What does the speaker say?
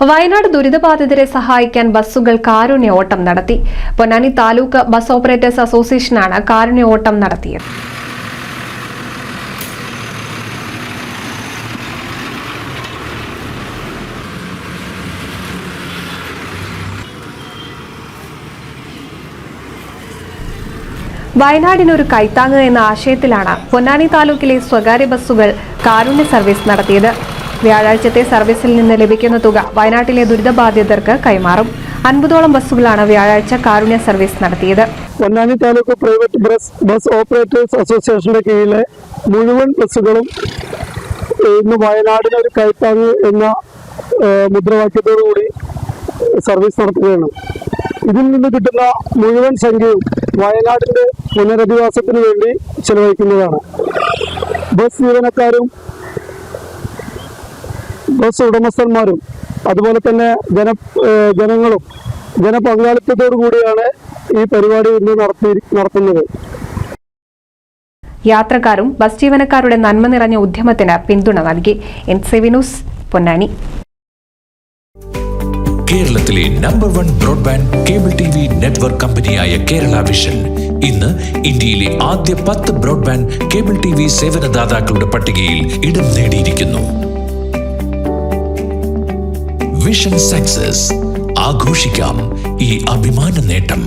വയനാട് ദുരിതബാധിതരെ സഹായിക്കാൻ ബസ്സുകൾ കാരുണ്യ ഓട്ടം നടത്തി. പൊന്നാനി താലൂക്ക് ബസ് ഓപ്പറേറ്റേഴ്സ് അസോസിയേഷനാണ് കാരുണ്യ ഓട്ടം നടത്തിയത്. വയനാടിനൊരു കൈത്താങ്ങ് എന്ന ആശയത്തിലാണ് പൊന്നാനി താലൂക്കിലെ സ്വകാര്യ ബസ്സുകൾ കാരുണ്യ സർവീസ് നടത്തിയത്. വ്യാഴാഴ്ചത്തെ സർവീസിൽ നിന്ന് ലഭിക്കുന്ന തുക വയനാട്ടിലെ ദുരിതബാധിതർക്ക് കൈമാറും. 50ഓളം ബസ്സുകളാണ് വ്യാഴാഴ്ച കാരുണ്യ സർവീസ് നടത്തിയത്. Ponnani taluk private bus operators അസോസിയേഷന്റെ കീഴിലെ മുഴുവൻ ബസ്സുകളും ഇന്ന് വയനാടിനൊരു കൈത്താങ്ങ് എന്ന മുദ്രാവാക്യത്തോടുകൂടി സർവീസ് നടത്തുകയാണ്. ഇതിൽ നിന്ന് കിട്ടുന്ന മുഴുവൻ സംഖ്യയും വയനാടിന്റെ പുനരധിവാസത്തിന് വേണ്ടി ചെലവഴിക്കുന്നതാണ്. ബസ് ജീവനക്കാരും ബസ് ഉടമസ്ഥന്മാരും അതുപോലെ തന്നെ ജനങ്ങളും ജനപങ്കാളിത്തത്തോടു കൂടിയാണ് ഈ പരിപാടി ഇന്ന് നടത്തുന്നത്. യാത്രക്കാരും ബസ് ജീവനക്കാരുടെ നന്മ നിറഞ്ഞ ഉദ്യമത്തിന് പിന്തുണ നൽകി. NCV news, Ponnani. കേരളത്തിലെ number 1 broadband cable TV network കമ്പനിയായ കേരള വിഷൻ ഇന്ന് ഇന്ത്യയിലെ ആദ്യ 10 ബ്രോഡ്ബാൻഡ് കേബിൾ TV സേവനദാതാക്കളുടെ പട്ടികയിൽ ഇടം നേടിയിരിക്കുന്നു. Vision success. ആഘോഷിക്കാം ഈ അഭിമാന നേട്ടം.